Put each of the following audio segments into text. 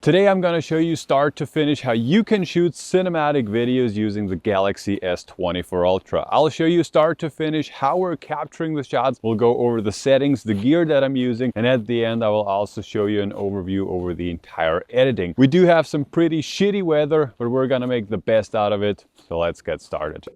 Today I'm going to show you start to finish how you can shoot cinematic videos using the Galaxy S24 Ultra. I'll show you start to finish how we're capturing the shots. We'll go over the settings, the gear that I'm using, and at the end I will also show you an overview over the entire editing. We do have some pretty shitty weather, but we're going to make the best out of it. So let's get started.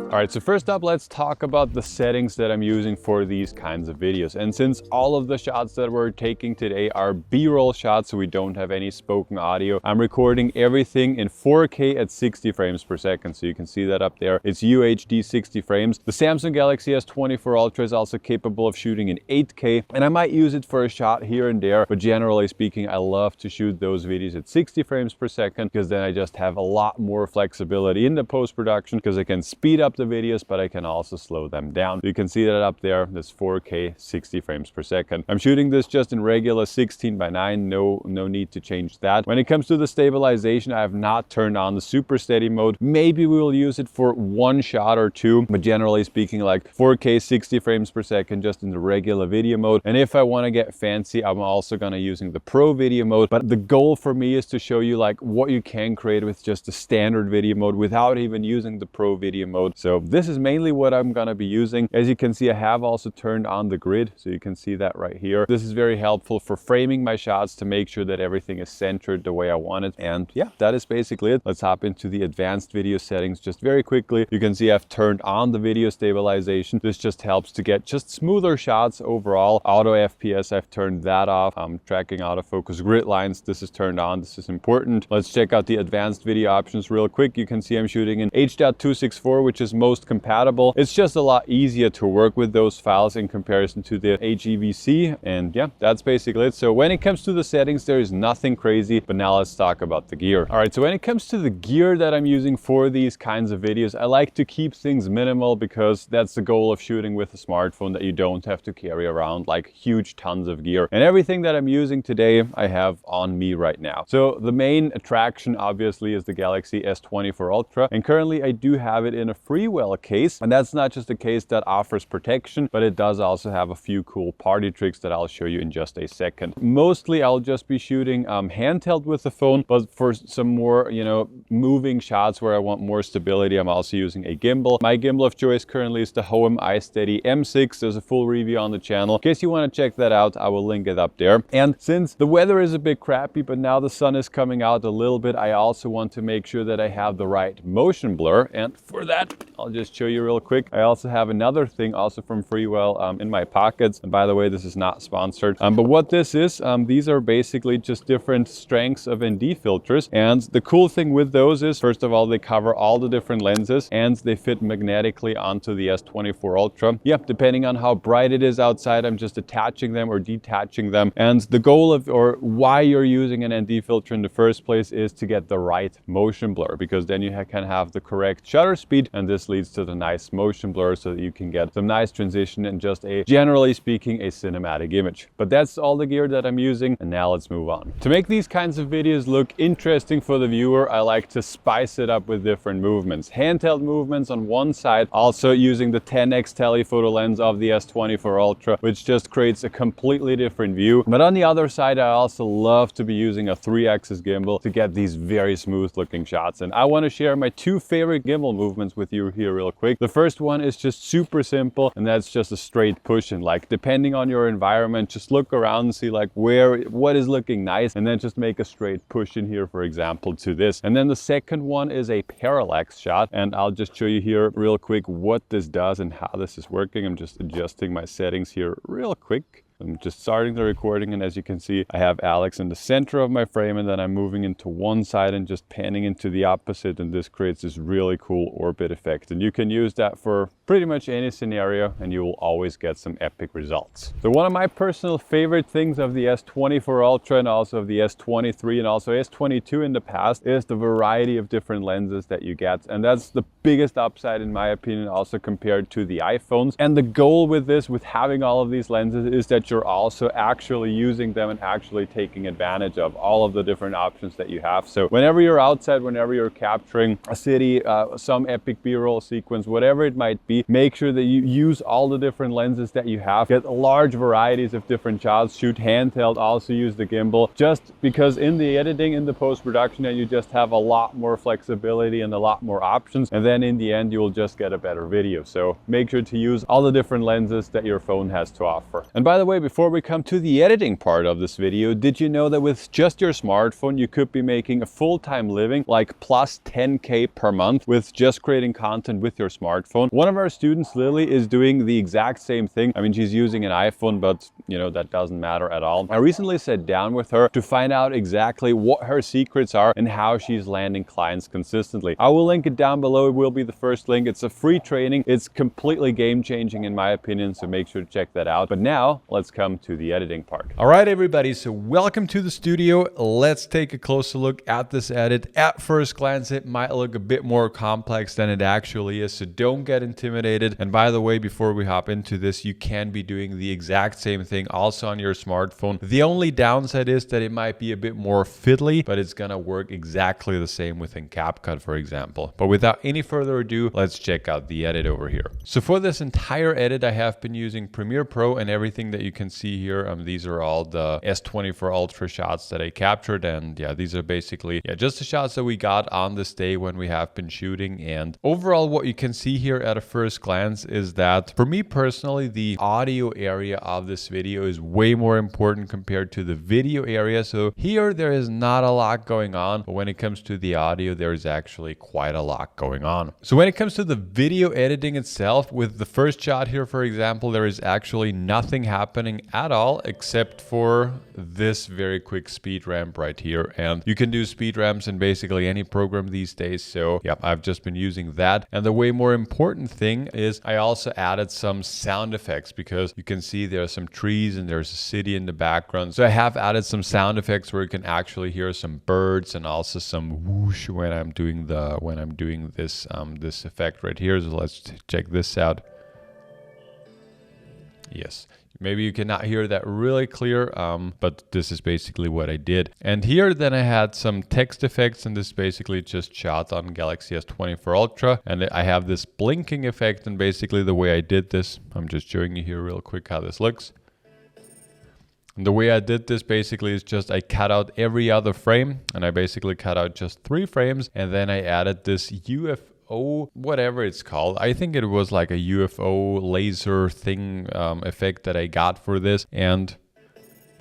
All right, so first up, let's talk about the settings that I'm using for these kinds of videos. And since all of the shots that we're taking today are B-roll shots, so we don't have any spoken audio, I'm recording everything in 4K at 60 frames per second. So you can see that up there. It's UHD 60 frames. The Samsung Galaxy S24 Ultra is also capable of shooting in 8K, and I might use it for a shot here and there, but generally speaking, I love to shoot those videos at 60 frames per second because then I just have a lot more flexibility in the post-production because I can speed up the videos, but I can also slow them down. You can see that up there, this 4K 60 frames per second. I'm shooting this just in regular 16:9, no need to change that. When it comes to the stabilization, I have not turned on the super steady mode. Maybe we will use it for one shot or two, but generally speaking, like 4K 60 frames per second just in the regular video mode. And if I want to get fancy, I'm also going to using the pro video mode. But the goal for me is to show you like what you can create with just the standard video mode without even using the pro video mode. So this is mainly what I'm going to be using. As you can see, I have also turned on the grid, so you can see that right here. This is very helpful for framing my shots to make sure that everything is centered the way I want it. And yeah, that is basically it. Let's hop into the advanced video settings just very quickly. You can see I've turned on the video stabilization. This just helps to get just smoother shots overall. Auto FPS, I've turned that off. I'm tracking autofocus grid lines. This is turned on. This is important. Let's check out the advanced video options real quick. You can see I'm shooting in H.264, which is most compatible. It's just a lot easier to work with those files in comparison to the HEVC. And yeah, that's basically it. So when it comes to the settings, there is nothing crazy, but now let's talk about the gear. All right, so when it comes to the gear that I'm using for these kinds of videos, I like to keep things minimal because that's the goal of shooting with a smartphone, that you don't have to carry around like huge tons of gear. And everything that I'm using today, I have on me right now. So the main attraction obviously is the Galaxy S24 Ultra. And currently I do have it in a Freewell case, and that's not just a case that offers protection, but it does also have a few cool party tricks that I'll show you in just a second. Mostly I'll just be shooting handheld with the phone, but for some more, moving shots where I want more stability, I'm also using a gimbal. My gimbal of choice currently is the Hohem iSteady M6. There's a full review on the channel. In case you want to check that out, I will link it up there. And since the weather is a bit crappy, but now the sun is coming out a little bit, I also want to make sure that I have the right motion blur. And for that, I'll just show you real quick. I also have another thing also from Freewell in my pockets. And by the way, this is not sponsored. But what this is, these are basically just different strengths of ND filters. And the cool thing with those is, first of all, they cover all the different lenses and they fit magnetically onto the S24 Ultra. Yep, depending on how bright it is outside, I'm just attaching them or detaching them. And the goal of, or why you're using an ND filter in the first place, is to get the right motion blur, because then you can have the correct shutter speed, and this leads to the nice motion blur so that you can get some nice transition and just a, generally speaking, a cinematic image. But that's all the gear that I'm using, and now let's move on. To make these kinds of videos look interesting for the viewer, I like to spice it up with different movements. Handheld movements on one side, also using the 10x telephoto lens of the S24 Ultra, which just creates a completely different view. But on the other side, I also love to be using a 3-axis gimbal to get these very smooth looking shots. And I want to share my two favorite gimbal movements with you here real quick. The first one is just super simple, and that's just a straight push. And like, depending on your environment, just look around and see like what is looking nice, and then just make a straight push in here, for example, to this. And then the second one is a parallax shot, and I'll just show you here real quick what this does and how this is working. I'm just adjusting my settings here real quick. I'm just starting the recording, and as you can see, I have Alex in the center of my frame, and then I'm moving into one side and just panning into the opposite, and this creates this really cool orbit effect. And you can use that for pretty much any scenario, and you will always get some epic results. So one of my personal favorite things of the S24 Ultra and also of the S23 and also S22 in the past is the variety of different lenses that you get. And that's the biggest upside, in my opinion, also compared to the iPhones. And the goal with this, with having all of these lenses, is that you're also actually using them and actually taking advantage of all of the different options that you have. So whenever you're outside, whenever you're capturing a city, some epic B-roll sequence, whatever it might be, be. Make sure that you use all the different lenses that you have, get large varieties of different shots, shoot handheld, also use the gimbal, just because in the editing, in the post-production, then you just have a lot more flexibility and a lot more options, and then in the end you will just get a better video. So make sure to use all the different lenses that your phone has to offer. And by the way, before we come to the editing part of this video, did you know that with just your smartphone you could be making a full-time living, like plus 10K per month, with just creating content with your smartphone? One of our students, Lily, is doing the exact same thing. I mean, she's using an iPhone, but you know, that doesn't matter at all. I recently sat down with her to find out exactly what her secrets are and how she's landing clients consistently. I will link it down below. It will be the first link. It's a free training. It's completely game-changing in my opinion, so make sure to check that out. But now let's come to the editing part. All right, everybody, so welcome to the studio. Let's take a closer look at this edit. At first glance, it might look a bit more complex than it actually is, so don't get intimidated. And by the way, before we hop into this, you can be doing the exact same thing also on your smartphone. The only downside is that it might be a bit more fiddly, but it's gonna work exactly the same within CapCut, for example. But without any further ado, let's check out the edit over here. So for this entire edit, I have been using Premiere Pro, and everything that you can see here, these are all the S24 Ultra shots that I captured. And yeah, these are basically just the shots that we got on this day when we have been shooting. And overall, what you can see here at a first glance is that for me personally, the audio area of this video is way more important compared to the video area. So here there is not a lot going on, but when it comes to the audio, there is actually quite a lot going on. So when it comes to the video editing itself, with the first shot here, for example, there is actually nothing happening at all except for this very quick speed ramp right here. And you can do speed ramps in basically any program these days. So yeah, I've just been using that. And the way more important thing is I also added some sound effects, because you can see there are some trees and there's a city in the background. So I have added some sound effects where you can actually hear some birds and also some whoosh when I'm doing this this effect right here. So let's check this out. Yes. Maybe you cannot hear that really clear, but this is basically what I did. And here then I had some text effects, and this basically just shot on Galaxy S24 Ultra. And I have this blinking effect, and basically the way I did this, I'm just showing you here real quick how this looks. And the way I did this basically is just I cut out every other frame, and I basically cut out just 3 frames, and then I added this UFO, whatever it's called. I think it was like a UFO laser thing effect that I got for this, and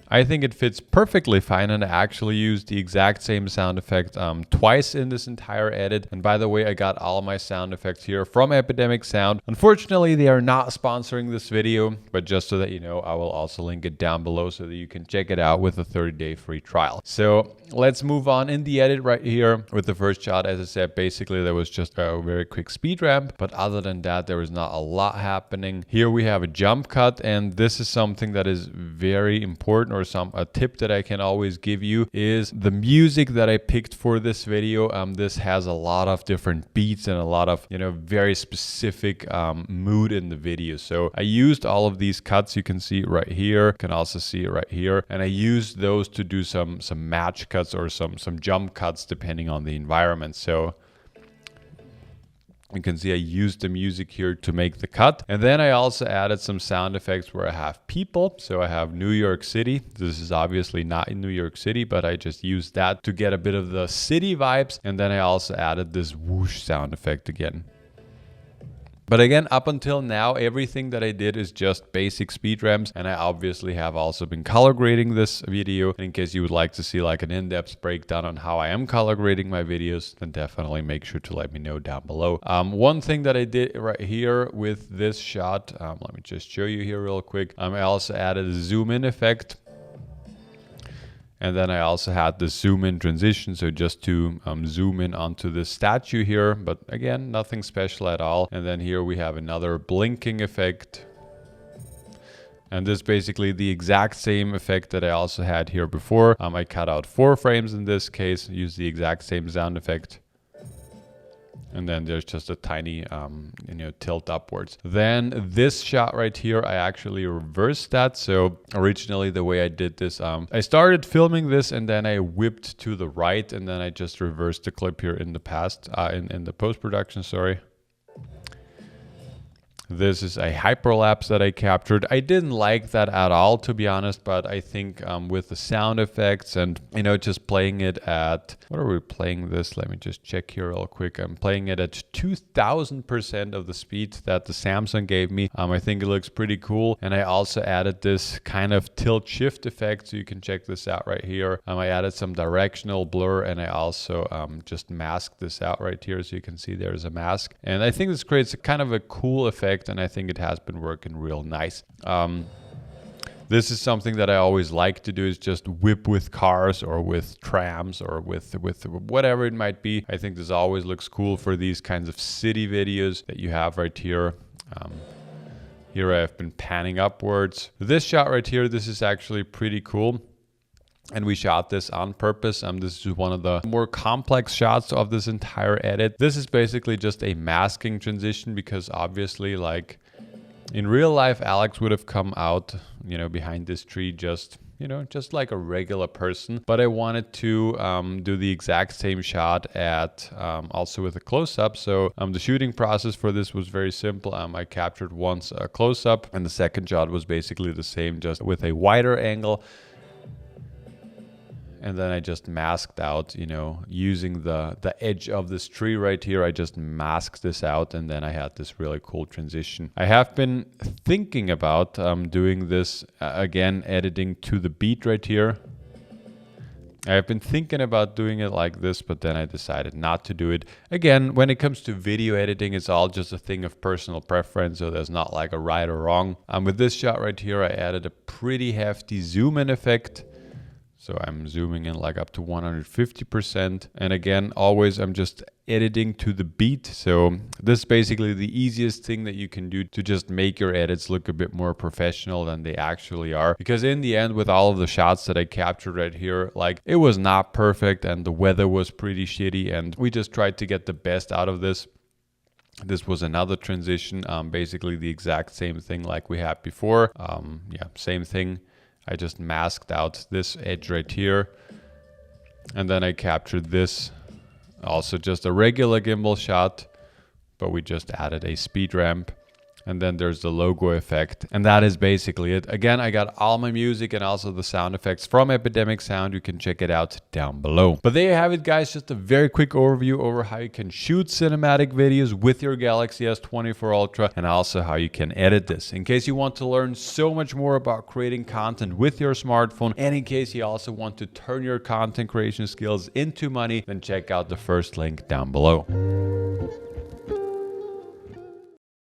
I think it fits perfectly fine, and I actually used the exact same sound effect twice in this entire edit. And by the way, I got all my sound effects here from Epidemic Sound. Unfortunately, they are not sponsoring this video, but just so that you know, I will also link it down below so that you can check it out with a 30-day free trial. So let's move on in the edit right here with the first shot. As I said, basically there was just a very quick speed ramp, but other than that, there was not a lot happening. Here we have a jump cut, and this is something that is very important, or a tip that I can always give you is the music that I picked for this video. This has a lot of different beats and a lot of, you know, very specific mood in the video. So I used all of these cuts. You can see it right here. You can also see it right here. And I used those to do some match cuts or some jump cuts depending on the environment. So you can see I used the music here to make the cut. And then I also added some sound effects where I have people. So I have New York City. This is obviously not in New York City, but I just used that to get a bit of the city vibes. And then I also added this whoosh sound effect again. But again, up until now, everything that I did is just basic speed ramps, and I obviously have also been color grading this video. In case you would like to see like an in-depth breakdown on how I am color grading my videos, then definitely make sure to let me know down below. One thing that I did right here with this shot, let me just show you here real quick. I also added a zoom in effect. And then I also had the zoom in transition, so just to zoom in onto the statue here, but again, nothing special at all. And then here we have another blinking effect. And this is basically the exact same effect that I also had here before. I cut out 4 frames in this case, used the exact same sound effect. And then there's just a tiny, tilt upwards. Then this shot right here, I actually reversed that. So originally the way I did this, I started filming this and then I whipped to the right, and then I just reversed the clip here in the past, in the post-production, sorry. This is a hyperlapse that I captured. I didn't like that at all, to be honest, but I think with the sound effects and, you know, just playing it at, what are we playing this? Let me just check here real quick. I'm playing it at 2000% of the speed that the Samsung gave me. I think it looks pretty cool. And I also added this kind of tilt shift effect, so you can check this out right here. I added some directional blur, and I also just masked this out right here, so you can see there's a mask. And I think this creates a kind of a cool effect, and I think it has been working real nice. This is something that I always like to do, is just whip with cars or with trams or with whatever it might be. I think this always looks cool for these kinds of city videos that you have right here. Here I have been panning upwards. This shot right here, this is actually pretty cool. And we shot this on purpose. This is one of the more complex shots of this entire edit. This is basically just a masking transition, because obviously, like in real life, Alex would have come out, you know, behind this tree just, you know, just like a regular person. But I wanted to do the exact same shot at also with a close-up. So the shooting process for this was very simple. I captured once a close-up, and the second shot was basically the same, just with a wider angle. And then I just masked out, you know, using the edge of this tree right here. I just masked this out, and then I had this really cool transition. I have been thinking about doing this again, editing to the beat right here. I have been thinking about doing it like this, but then I decided not to do it. Again, when it comes to video editing, it's all just a thing of personal preference, so there's not like a right or wrong. With this shot right here, I added a pretty hefty zoom in effect. So I'm zooming in like up to 150%. And again, always I'm just editing to the beat. So this is basically the easiest thing that you can do to just make your edits look a bit more professional than they actually are. Because in the end, with all of the shots that I captured right here, like it was not perfect and the weather was pretty shitty, and we just tried to get the best out of this. This was another transition, basically the exact same thing like we had before. Yeah, same thing. I just masked out this edge right here, and then I captured this, also just a regular gimbal shot, but we just added a speed ramp. And then there's the logo effect, and that is basically it. Again, I got all my music and also the sound effects from Epidemic Sound. You can check it out down below. But there you have it, guys. Just a very quick overview over how you can shoot cinematic videos with your Galaxy S24 Ultra, and also how you can edit this. In case you want to learn so much more about creating content with your smartphone, and in case you also want to turn your content creation skills into money, then check out the first link down below.